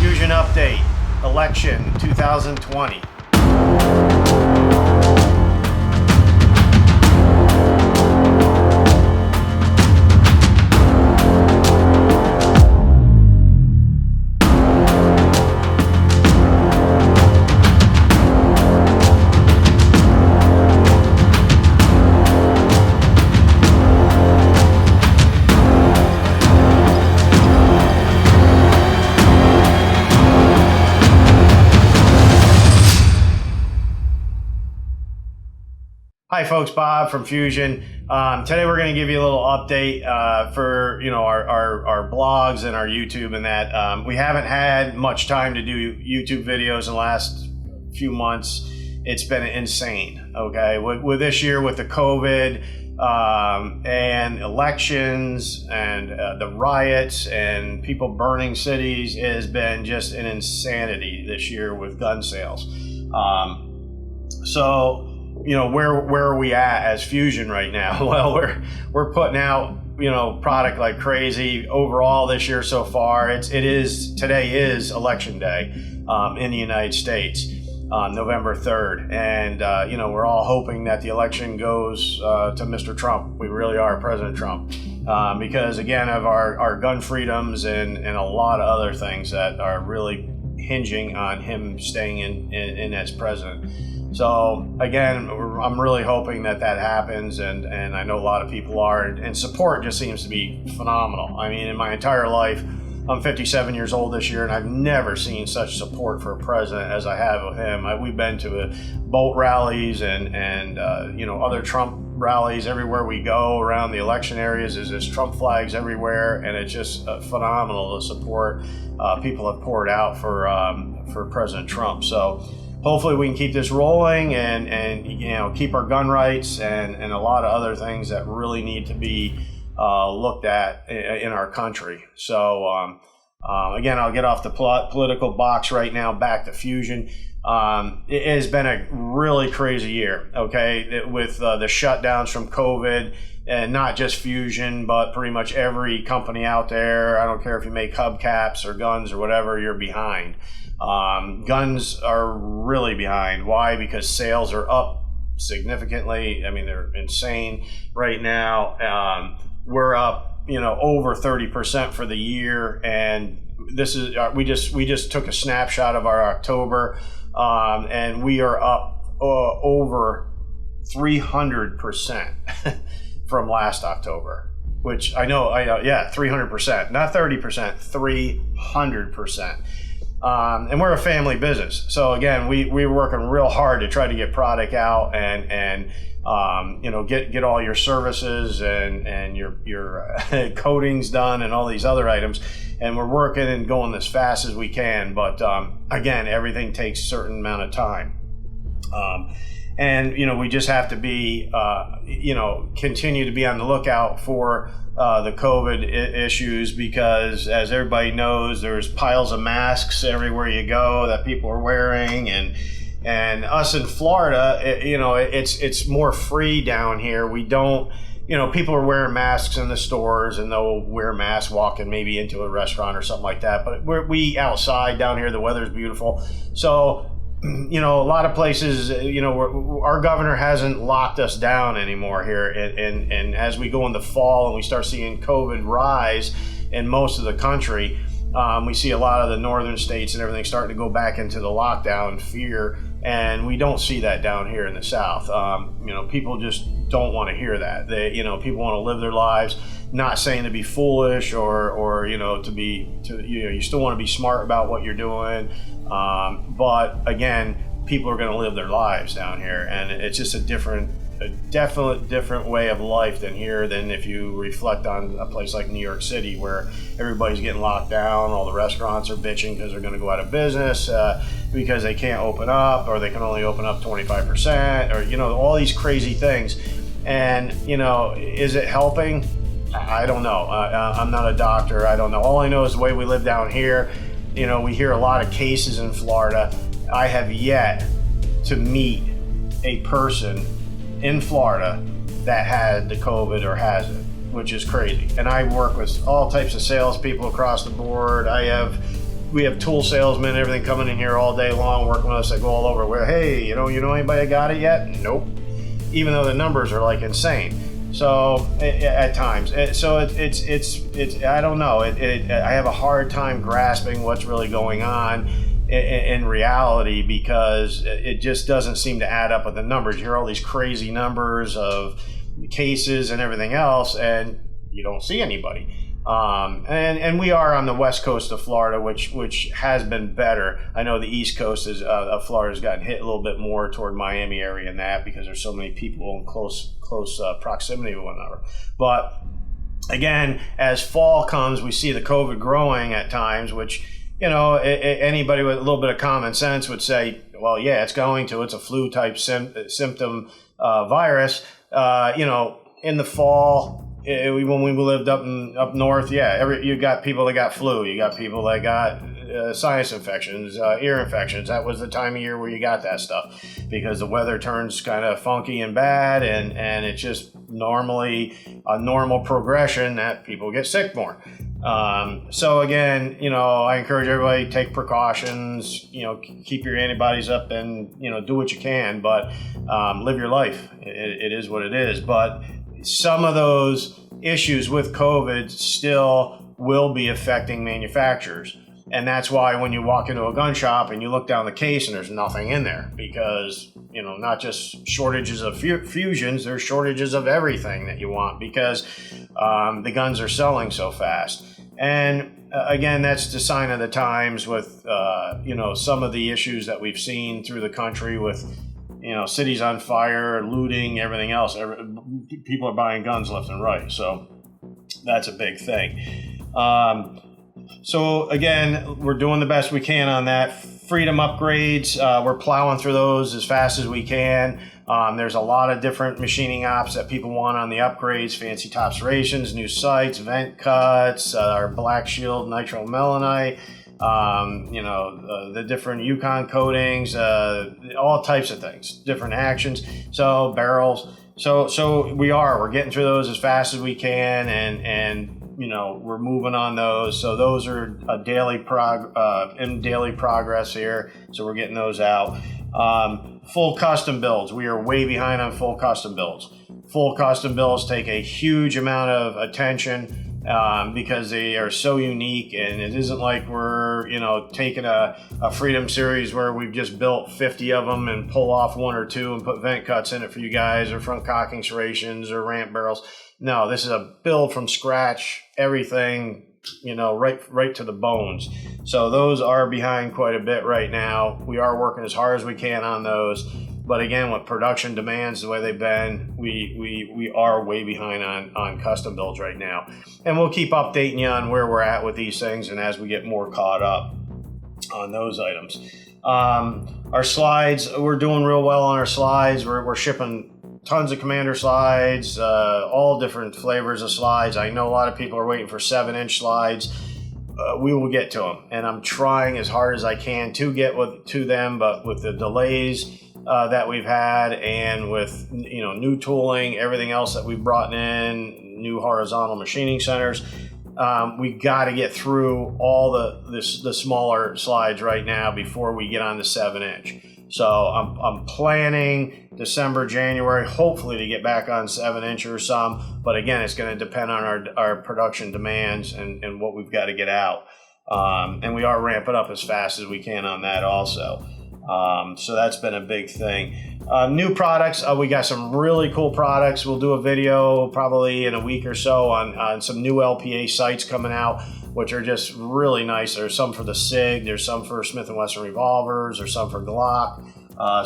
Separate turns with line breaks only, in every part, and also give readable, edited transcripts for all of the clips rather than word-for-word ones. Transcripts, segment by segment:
Fusion update, election 2020. Hi folks, Bob from Fusion. Today we're going to give you a little update for our blogs and our YouTube and that. We haven't had much time to do YouTube videos in the last few months. It's been insane, okay? With this year, with the COVID and elections and the riots and people burning cities, it has been just an insanity this year with gun sales. Where are we at as Fusion right now? Well, we're putting out product like crazy overall this year so far. Today is election day in the United States, November 3rd, and we're all hoping that the election goes to Mr. Trump. We really are, President Trump, because again of our gun freedoms and a lot of other things that are really hinging on him staying in as president. So again, I'm really hoping that happens, and I know a lot of people are, and support just seems to be phenomenal. I mean, in my entire life, I'm 57 years old this year, and I've never seen such support for a president as I have with him. We've been to boat rallies and other Trump rallies everywhere we go around the election areas. There's Trump flags everywhere, and it's just phenomenal the support people have poured out for President Trump. So hopefully we can keep this rolling and keep our gun rights and a lot of other things that really need to be looked at in our country. So again, I'll get off the political box right now, back to Fusion. It has been a really crazy year, okay, with the shutdowns from COVID, and not just Fusion, but pretty much every company out there. I don't care if you make hubcaps or guns or whatever, you're behind. Guns are really behind. Why? Because sales are up significantly. I mean, they're insane right now. We're up, over 30% for the year, and this is we just took a snapshot of our October, and we are up over 300% from last October. Which I know, yeah, 300%, not 30%, 300%. And we're a family business, so again, we're working real hard to try to get product out and get all your services and your coatings done and all these other items, and we're working and going as fast as we can. But again, everything takes a certain amount of time, and we just have to be continue to be on the lookout for the COVID issues, because as everybody knows, there's piles of masks everywhere you go that people are wearing, and us in Florida, it's more free down here. We don't, people are wearing masks in the stores, and they'll wear masks walking maybe into a restaurant or something like that. But we outside down here, the weather's beautiful. So, a lot of places, our governor hasn't locked us down anymore here. And as we go in the fall and we start seeing COVID rise in most of the country, we see a lot of the northern states and everything starting to go back into the lockdown fear. And we don't see that down here in the South. People just don't want to hear that. People want to live their lives, not saying to be foolish or you still want to be smart about what you're doing. But again, people are going to live their lives down here, and it's just a definite different way of life than here, than if you reflect on a place like New York City, where everybody's getting locked down. All the restaurants are bitching because they're going to go out of business because they can't open up, or they can only open up 25%, or all these crazy things. And is it helping? I don't know. I'm not a doctor. I don't know. All I know is the way we live down here. We hear a lot of cases in Florida. I have yet to meet a person in Florida that had the COVID or has it, which is crazy. And I work with all types of salespeople across the board. I have we have tool salesmen and everything coming in here all day long, working with us that go all over. Where, hey, you know anybody that got it yet? Nope. Even though the numbers are like insane. So at times, so it's I don't know. I have a hard time grasping what's really going on in reality, because it just doesn't seem to add up with the numbers. You hear all these crazy numbers of cases and everything else, and you don't see anybody. And we are on the west coast of Florida, which has been better. I know the east coast of Florida has gotten hit a little bit more toward Miami area and that, because there's so many people in close proximity to one another. But again, as fall comes, we see the COVID growing at times, which, anybody with a little bit of common sense would say, well, yeah, it's a flu type symptom virus. In the fall, when we lived up north, you got people that got flu, you got people that got sinus infections, ear infections. That was the time of year where you got that stuff, because the weather turns kind of funky and bad, and it's just normally a normal progression that people get sick more. So again, I encourage everybody to take precautions, keep your antibodies up, and, do what you can, but live your life. It is what it is. But some of those issues with COVID still will be affecting manufacturers. And that's why when you walk into a gun shop and you look down the case and there's nothing in there, because, not just shortages of fusions, there's shortages of everything that you want, because the guns are selling so fast. And again, that's the sign of the times with, some of the issues that we've seen through the country with, cities on fire, looting, everything else. People are buying guns left and right. So that's a big thing. So again, we're doing the best we can on that. Freedom upgrades, we're plowing through those as fast as we can. There's a lot of different machining ops that people want on the upgrades: fancy top serrations, new sights, vent cuts, our black shield nitro melanite, the different Yukon coatings, all types of things, different actions, so barrels. So we're getting through those as fast as we can, and we're moving on those. So those are in daily progress here. So we're getting those out. Full custom builds. We are way behind on full custom builds. Full custom builds take a huge amount of attention, because they are so unique, and it isn't like we're taking a Freedom series where we've just built 50 of them and pull off one or two and put vent cuts in it for you guys, or front cocking serrations or ramp barrels. No, this is a build from scratch, everything, right to the bones. So those are behind quite a bit right now. We are working as hard as we can on those. But again, with production demands the way they've been, we are way behind on custom builds right now. And we'll keep updating you on where we're at with these things, and as we get more caught up on those items. Our slides, we're doing real well on our slides. We're shipping tons of Commander slides, all different flavors of slides. I know a lot of people are waiting for 7-inch slides. We will get to them, and I'm trying as hard as I can to get to them, but with the delays that we've had, and with new tooling, everything else that we've brought in, new horizontal machining centers, we got to get through all the smaller slides right now before we get on the 7-inch. So I'm planning December, January, hopefully to get back on 7-inch or some. But again, it's going to depend on our production demands and what we've got to get out. And we are ramping up as fast as we can on that also. So that's been a big thing. New products, we got some really cool products. We'll do a video probably in a week or so on some new LPA sights coming out, which are just really nice. There's some for the SIG, there's some for Smith & Wesson revolvers, there's some for Glock,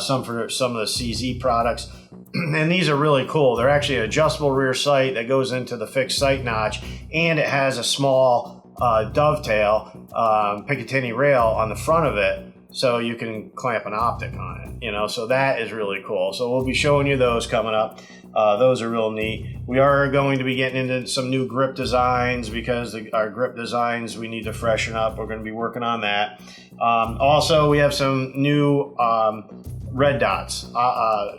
some for some of the CZ products. And these are really cool. They're actually an adjustable rear sight that goes into the fixed sight notch, and it has a small dovetail Picatinny rail on the front of it, so you can clamp an optic on it, so that is really cool. So we'll be showing you those coming up. Those are real neat. We are going to be getting into some new grip designs, because our grip designs we need to freshen up. We're going to be working on that. Also, we have some new red dots,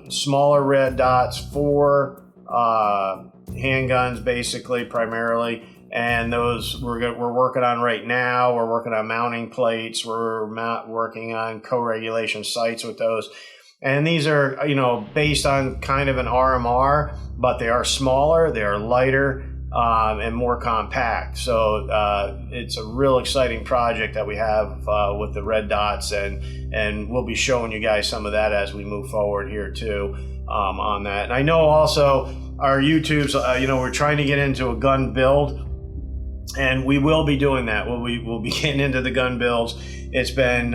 smaller red dots for handguns, basically, primarily. and those we're working on right now. We're working on mounting plates. We're working on co-regulation sights with those. And these are, based on kind of an RMR, but they are smaller, they are lighter, and more compact. So it's a real exciting project that we have with the red dots, and we'll be showing you guys some of that as we move forward here too on that. And I know also our YouTubes, we're trying to get into a gun build, and we will be doing that. We'll be getting into the gun builds. It's been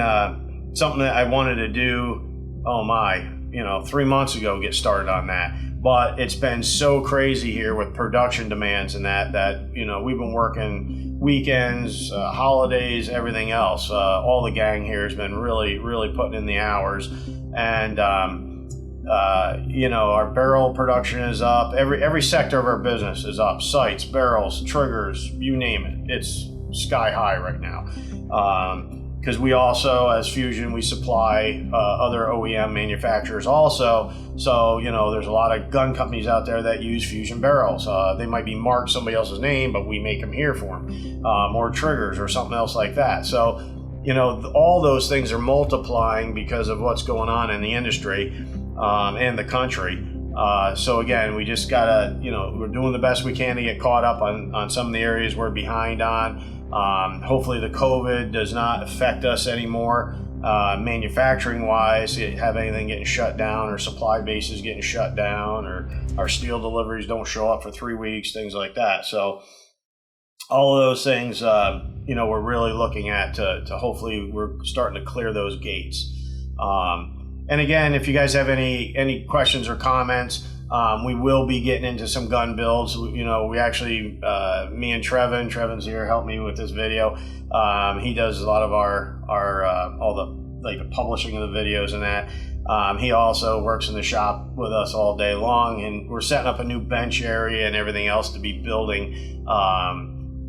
something that I wanted to do, 3 months ago, get started on that. But it's been so crazy here with production demands and that we've been working weekends, holidays, everything else. All the gang here has been really, really putting in the hours. And, our barrel production is up. Every sector of our business is up. Sights, barrels, triggers, you name it. It's sky high right now. Because we also, as Fusion, we supply other OEM manufacturers also. So, there's a lot of gun companies out there that use Fusion barrels. They might be marked somebody else's name, but we make them here for them. Or triggers or something else like that. So, all those things are multiplying because of what's going on in the industry and the country. So again, we just gotta, we're doing the best we can to get caught up on some of the areas we're behind on. Hopefully the COVID does not affect us anymore, manufacturing wise, have anything getting shut down or supply bases getting shut down, or our steel deliveries don't show up for 3 weeks, things like that. So all of those things, we're really looking at to hopefully we're starting to clear those gates. And again, if you guys have any questions or comments, we will be getting into some gun builds. We actually, me and Trevin's here, help me with this video. He does a lot of our all the publishing of the videos and that. He also works in the shop with us all day long, and we're setting up a new bench area and everything else to be building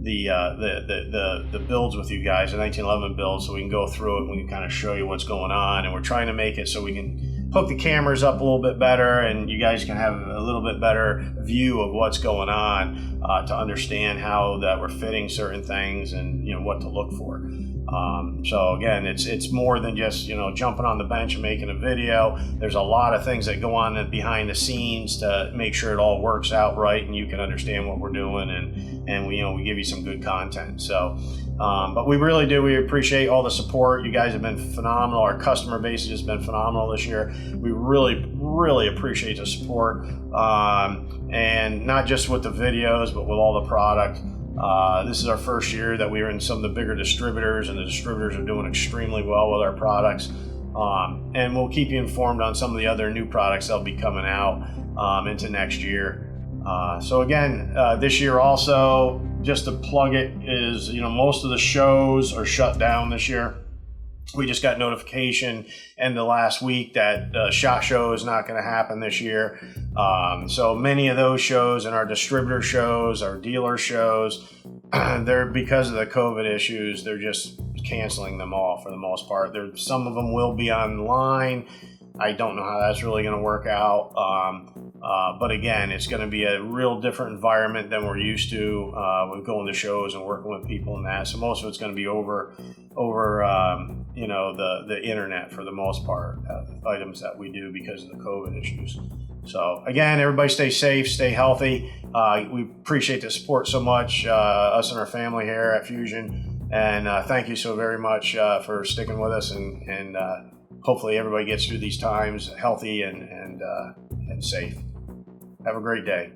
the builds with you guys, the 1911 build, so we can go through it and we can kind of show you what's going on. And we're trying to make it so we can hook the cameras up a little bit better, and you guys can have a little bit better view of what's going on to understand how that we're fitting certain things and what to look for. So again, it's more than just jumping on the bench and making a video. There's a lot of things that go on behind the scenes to make sure it all works out right and you can understand what we're doing, and we give you some good content. So but we really do, we appreciate all the support. You guys have been phenomenal. Our customer base has just been phenomenal this year. We really appreciate the support, and not just with the videos but with all the product. This is our first year that we are in some of the bigger distributors, and the distributors are doing extremely well with our products. And we'll keep you informed on some of the other new products that'll be coming out into next year. So again, this year also, just to plug it, is most of the shows are shut down this year. We just got notification end of last week that SHOT Show is not going to happen this year. So many of those shows and our distributor shows, our dealer shows, they're, because of the COVID issues, they're just canceling them all for the most part. Some of them will be online. I don't know how that's really going to work out. But again, it's going to be a real different environment than we're used to with going to shows and working with people and that. So most of it's going to be over the internet for the most part, items that we do because of the COVID issues. So again, everybody stay safe, stay healthy. We appreciate the support so much, us and our family here at Fusion. And thank you so very much for sticking with us, and hopefully everybody gets through these times healthy and safe. Have a great day.